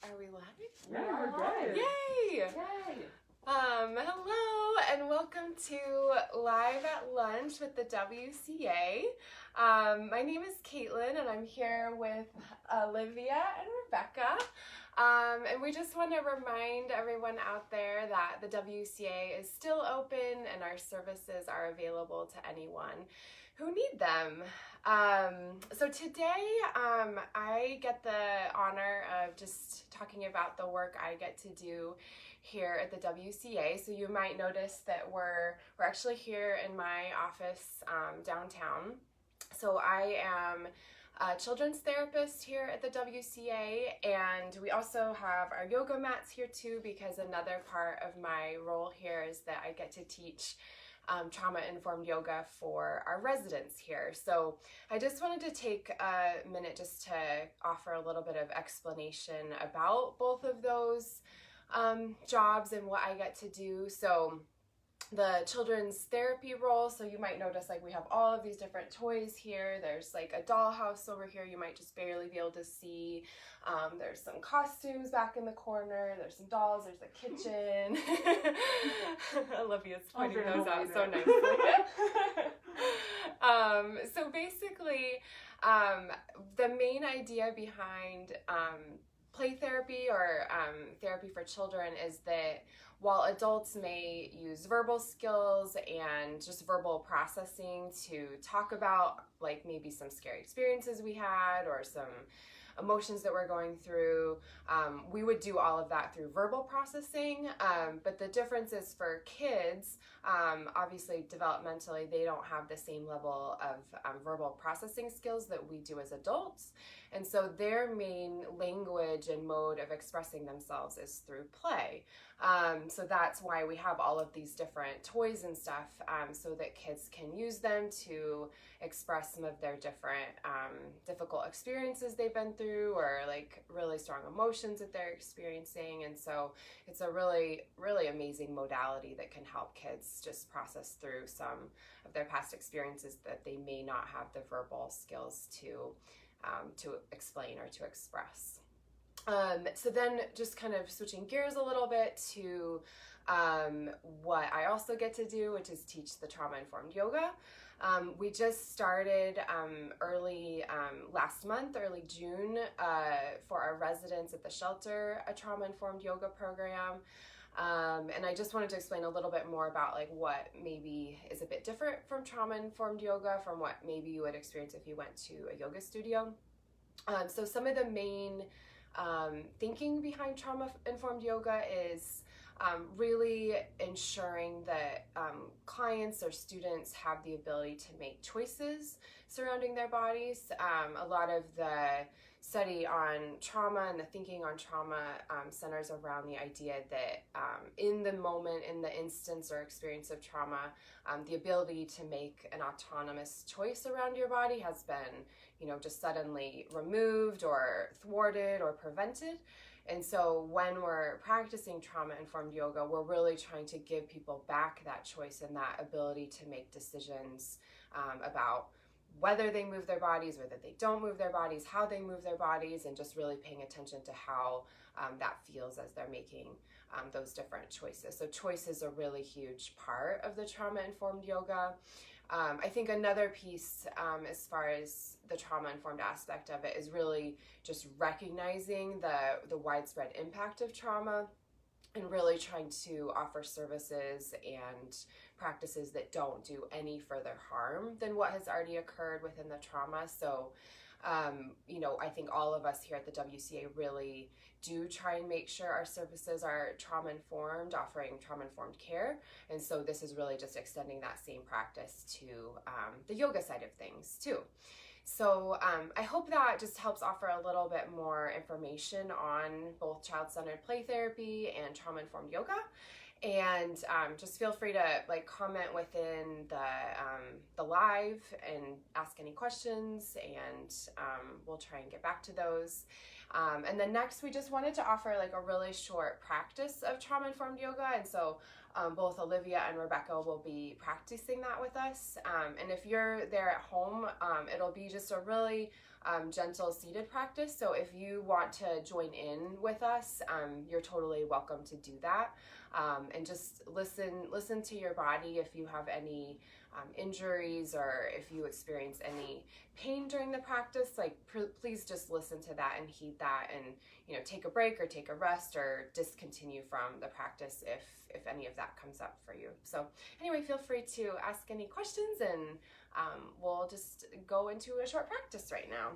Are we live? Yeah, we're good. Yay! Yay! Hello and welcome to Live at Lunch with the WCA. My name is Caitlin and I'm here with Olivia and Rebecca. And we just want to remind everyone out there that the WCA is still open and our services are available to anyone who need them. So today I get the honor of just talking about the work I get to do here at the WCA. So you might notice that we're actually here in my office downtown. So I am a children's therapist here at the WCA, and we also have our yoga mats here too, because another part of my role here is that I get to teach trauma-informed yoga for our residents here. So I just wanted to take a minute just to offer a little bit of explanation about both of those jobs and what I get to do. So the children's therapy role, so you might notice like we have all of these different toys here. There's like a dollhouse over here you might just barely be able to see. There's some costumes back in the corner. There's some dolls. There's a kitchen. Olivia's pointing those out so nicely. So basically, the main idea behind play therapy or therapy for children is that while adults may use verbal skills and just verbal processing to talk about like maybe some scary experiences we had or some emotions that we're going through, we would do all of that through verbal processing. But the difference is for kids, obviously developmentally, they don't have the same level of verbal processing skills that we do as adults. And so their main language and mode of expressing themselves is through play. So that's why we have all of these different toys and stuff, so that kids can use them to express some of their different difficult experiences they've been through or like really strong emotions that they're experiencing. And so it's a really, really amazing modality that can help kids just process through some of their past experiences that they may not have the verbal skills to explain or to express. So then just kind of switching gears a little bit to what I also get to do, which is teach the trauma-informed yoga. We just started early last month, early June, for our residents at the shelter, a trauma-informed yoga program. And I just wanted to explain a little bit more about like what maybe is a bit different from trauma-informed yoga from what maybe you would experience if you went to a yoga studio. So some of the main thinking behind trauma-informed yoga is really ensuring that clients or students have the ability to make choices surrounding their bodies. A lot of the study on trauma and the thinking on trauma centers around the idea that in the moment, in the instance or experience of trauma, the ability to make an autonomous choice around your body has been, just suddenly removed or thwarted or prevented. And so when we're practicing trauma-informed yoga, we're really trying to give people back that choice and that ability to make decisions about whether they move their bodies, whether they don't move their bodies, how they move their bodies, and just really paying attention to how that feels as they're making those different choices. So choice is a really huge part of the trauma-informed yoga. I think another piece as far as the trauma-informed aspect of it is really just recognizing the widespread impact of trauma and really trying to offer services and practices that don't do any further harm than what has already occurred within the trauma. So, I think all of us here at the WCA really do try and make sure our services are trauma-informed, offering trauma-informed care. And so this is really just extending that same practice to the yoga side of things too. So I hope that just helps offer a little bit more information on both child-centered play therapy and trauma-informed yoga. And just feel free to like comment within the live and ask any questions, and we'll try and get back to those. And then next, we just wanted to offer like a really short practice of trauma-informed yoga, and so both Olivia and Rebecca will be practicing that with us. And if you're there at home, it'll be just a really gentle seated practice. So if you want to join in with us, you're totally welcome to do that. And just listen to your body if you have any injuries or if you experience any pain during the practice. Like please just listen to that and heed that, and take a break or take a rest or discontinue from the practice if any of that comes up for you. So anyway, feel free to ask any questions, and we'll just go into a short practice right now.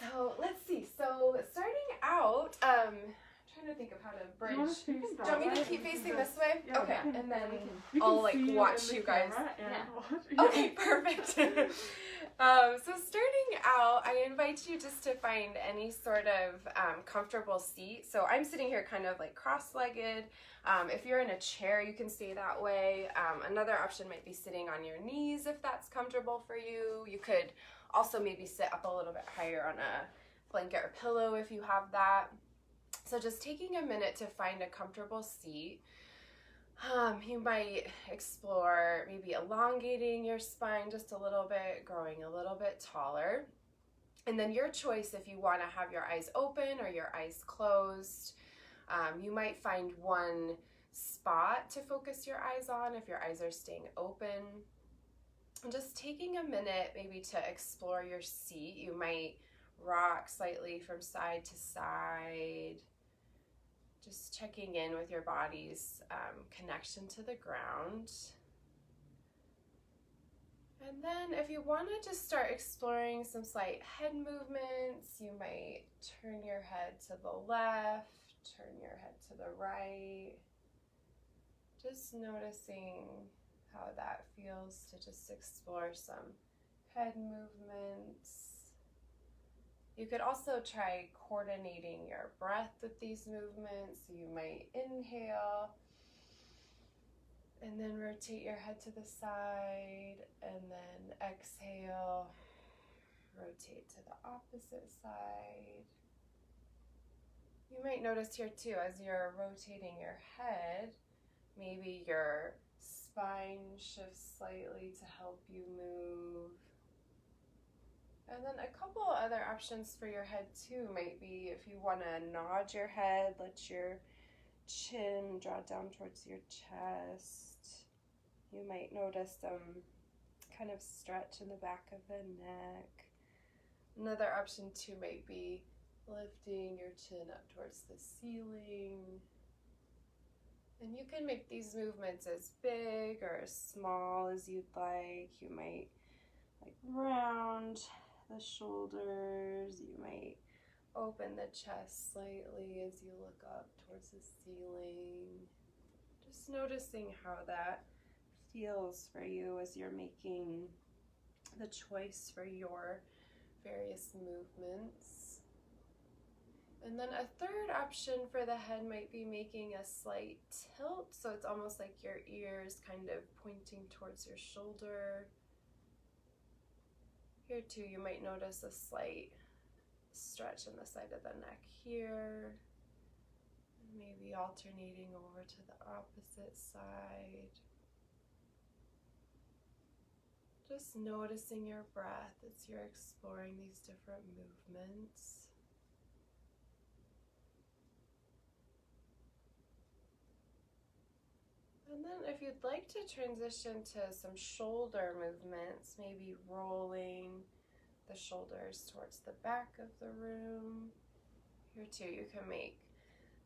So let's see. So starting out, trying to think of how to bridge. Do you want me to keep facing this way? Yeah, okay, and then I'll like watch you guys. Yeah. Okay, perfect. So starting out, I invite you just to find any sort of comfortable seat. So I'm sitting here kind of like cross-legged. If you're in a chair, you can stay that way. Another option might be sitting on your knees if that's comfortable for you. You could also maybe sit up a little bit higher on a blanket or pillow if you have that. So just taking a minute to find a comfortable seat. You might explore maybe elongating your spine just a little bit, growing a little bit taller. And then your choice if you want to have your eyes open or your eyes closed. You might find one spot to focus your eyes on if your eyes are staying open. And just taking a minute maybe to explore your seat. You might rock slightly from side to side. Just checking in with your body's connection to the ground. And then if you want to just start exploring some slight head movements, you might turn your head to the left, turn your head to the right. Just noticing how that feels to just explore some head movements. You could also try coordinating your breath with these movements. You might inhale and then rotate your head to the side, and then exhale, rotate to the opposite side. You might notice here too, as you're rotating your head, maybe your spine shifts slightly to help you move. And then a couple other options for your head too might be if you want to nod your head, let your chin draw down towards your chest. You might notice some kind of stretch in the back of the neck. Another option too might be lifting your chin up towards the ceiling. And you can make these movements as big or as small as you'd like. You might round the shoulders. You might open the chest slightly as you look up towards the ceiling. Just noticing how that feels for you as you're making the choice for your various movements. And then a third option for the head might be making a slight tilt, so it's almost like your ears kind of pointing towards your shoulder. Here too, you might notice a slight stretch in the side of the neck here. Maybe alternating over to the opposite side. Just noticing your breath as you're exploring these different movements. And then if you'd like to transition to some shoulder movements, maybe rolling the shoulders towards the back of the room. Here too, you can make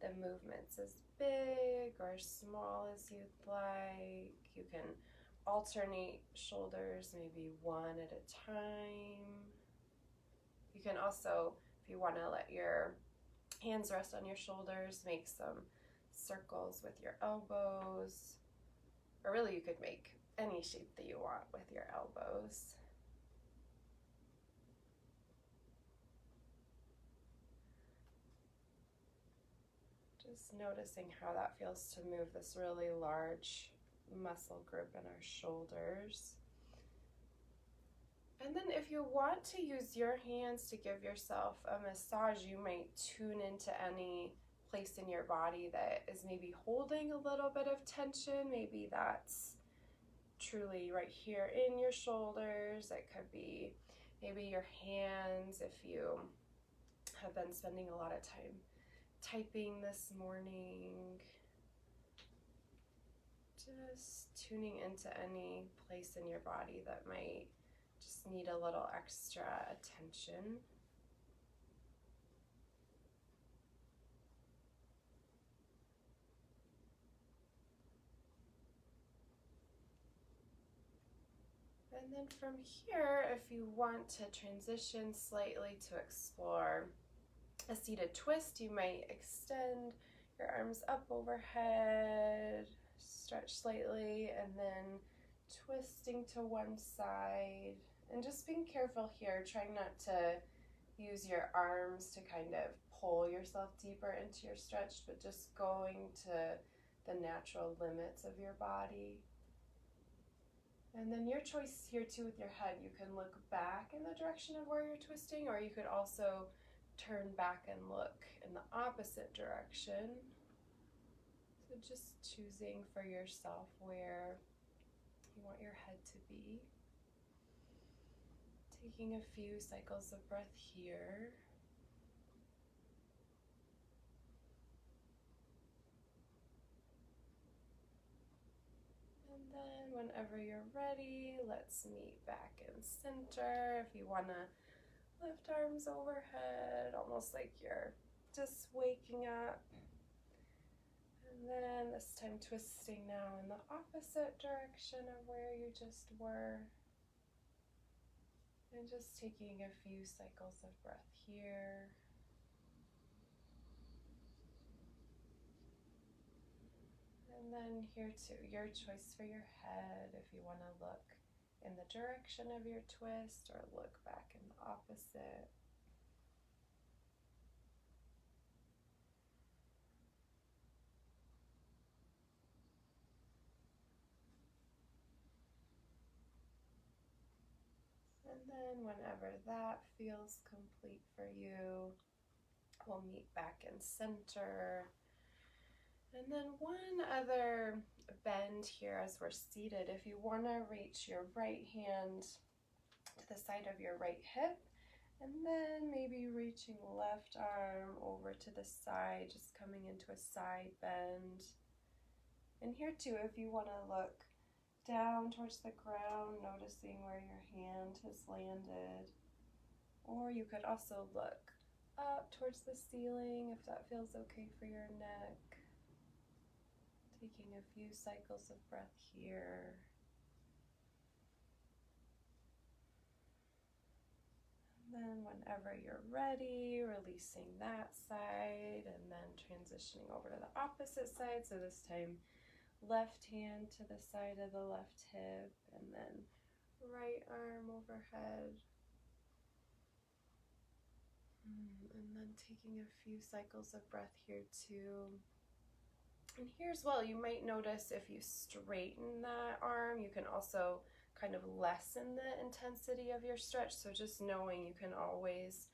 the movements as big or small as you'd like. You can alternate shoulders, maybe one at a time. You can also, if you want to let your hands rest on your shoulders, make some circles with your elbows, or really you could make any shape that you want with your elbows. Just noticing how that feels to move this really large muscle group in our shoulders. And then if you want to use your hands to give yourself a massage, you might tune into any place in your body that is maybe holding a little bit of tension. Maybe that's truly right here in your shoulders. It could be Maybe your hands, if you have been spending a lot of time typing this morning. Just tuning into any place in your body that might just need a little extra attention. And then from here, if you want to transition slightly to explore a seated twist, you might extend your arms up overhead, stretch slightly, and then twisting to one side. And just being careful here, trying not to use your arms to kind of pull yourself deeper into your stretch, but just going to the natural limits of your body. And then your choice here too with your head. You can look back in the direction of where you're twisting, or you could also turn back and look in the opposite direction. So just choosing for yourself where you want your head to be. Taking a few cycles of breath here. And then whenever you're ready, let's meet back in center. If you want to lift arms overhead, almost like you're just waking up. And then this time twisting now in the opposite direction of where you just were. And just taking a few cycles of breath here. And then here too, your choice for your head, if you want to look in the direction of your twist or look back in the opposite. And then whenever that feels complete for you, we'll meet back in center. And then one other bend here as we're seated. If you want to reach your right hand to the side of your right hip, and then maybe reaching left arm over to the side, just coming into a side bend. And here too, if you want to look down towards the ground, noticing where your hand has landed. Or you could also look up towards the ceiling if that feels okay for your neck. Taking a few cycles of breath here. And then whenever you're ready, releasing that side and then transitioning over to the opposite side. So this time, left hand to the side of the left hip and then right arm overhead. And then taking a few cycles of breath here too. And here as well, you might notice if you straighten that arm, you can also kind of lessen the intensity of your stretch. So just knowing you can always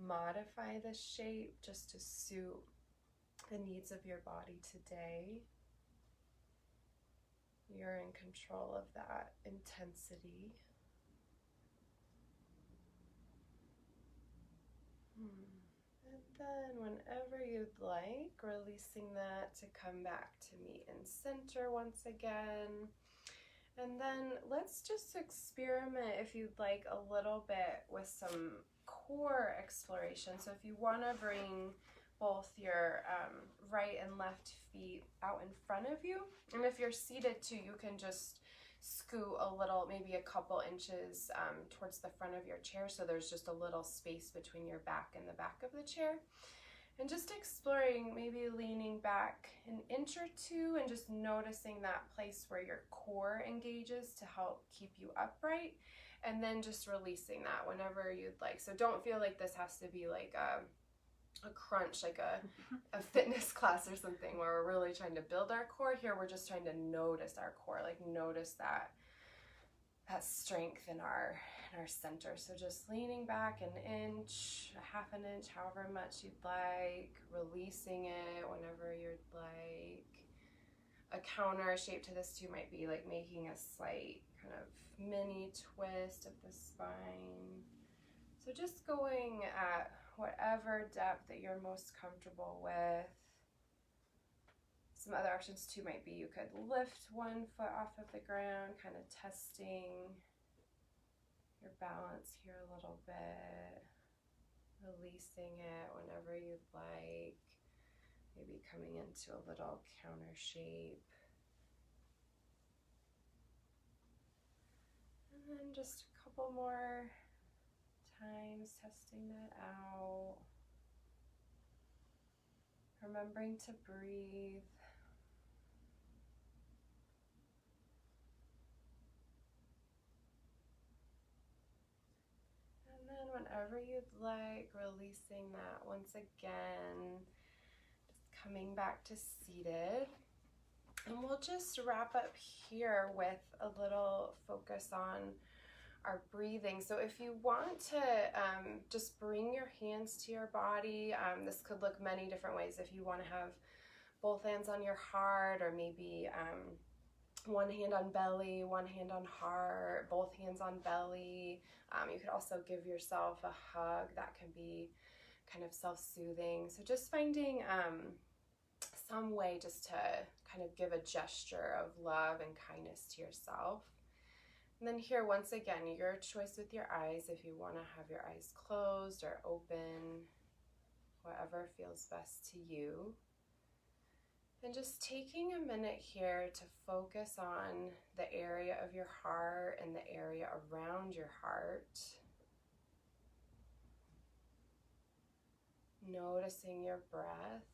modify the shape just to suit the needs of your body today. You're in control of that intensity. And then whenever you'd like, releasing that to come back to meet in center once again. And then let's just experiment, if you'd like, a little bit with some core exploration. So if you want to bring both your right and left feet out in front of you, and if you're seated too, you can just scoot a little, maybe a couple inches towards the front of your chair, so there's just a little space between your back and the back of the chair. And just exploring, maybe leaning back an inch or two and just noticing that place where your core engages to help keep you upright, and then just releasing that whenever you'd like. So don't feel like this has to be like a crunch, like a fitness class or something where we're really trying to build our core. Here we're just trying to notice our core, like notice that strength in our center. So just leaning back an inch, a half an inch, however much you'd like, releasing it whenever you'd like. A counter shape to this too might be like making a slight kind of mini twist of the spine. So just going at whatever depth that you're most comfortable with. Some other options too might be you could lift one foot off of the ground, kind of testing your balance here a little bit, releasing it whenever you'd like, maybe coming into a little counter shape. And then just a couple more times testing that out. Remembering to breathe. And then whenever you'd like, releasing that once again. Just coming back to seated. And we'll just wrap up here with a little focus on our breathing. So if you want to just bring your hands to your body, this could look many different ways. If you want to have both hands on your heart, or maybe one hand on belly, one hand on heart, both hands on belly. You could also give yourself a hug. That can be kind of self-soothing. So just finding some way just to kind of give a gesture of love and kindness to yourself. And then here, once again, your choice with your eyes, if you want to have your eyes closed or open, whatever feels best to you. And just taking a minute here to focus on the area of your heart and the area around your heart. Noticing your breath.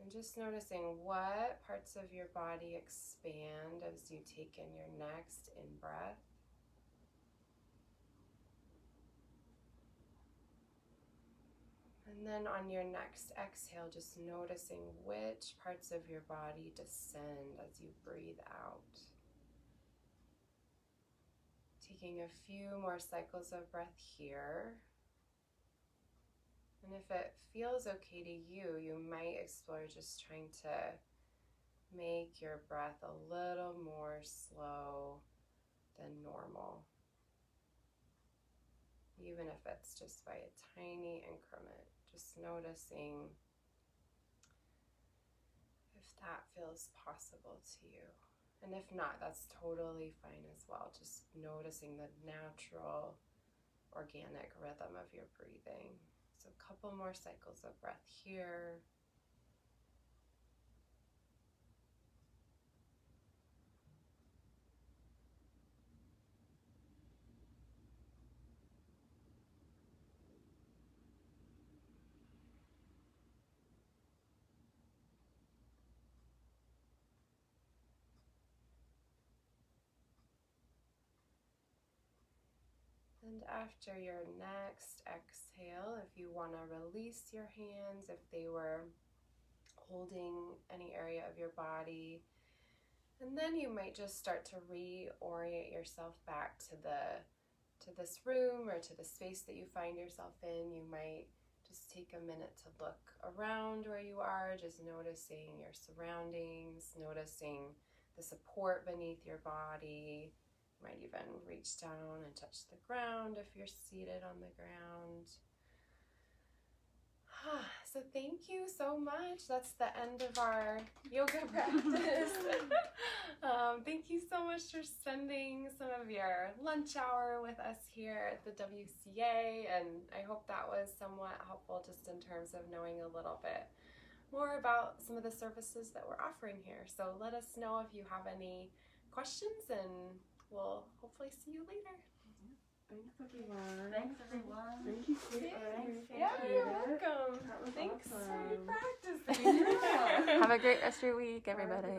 And just noticing what parts of your body expand as you take in your next in-breath. And then on your next exhale, just noticing which parts of your body descend as you breathe out. Taking a few more cycles of breath here. And if it feels okay to you, you might explore just trying to make your breath a little more slow than normal. Even if it's just by a tiny increment, just noticing if that feels possible to you. And if not, that's totally fine as well. Just noticing the natural, organic rhythm of your breathing. So a couple more cycles of breath here. And after your next exhale, if you want to release your hands, if they were holding any area of your body, and then you might just start to reorient yourself back to this room or to the space that you find yourself in. You might just take a minute to look around where you are, just noticing your surroundings, noticing the support beneath your body. You might even reach down and touch the ground if you're seated on the ground. So thank you so much. That's the end of our yoga practice. Thank you so much for spending some of your lunch hour with us here at the WCA, and I hope that was somewhat helpful just in terms of knowing a little bit more about some of the services that we're offering here. So let us know if you have any questions, and we'll hopefully see you later. Thanks, everyone. Thanks, everyone. Thank you, sweetheart. Yeah, you're welcome. That was Thanks awesome. for practicing. Have a great rest of your week, everybody.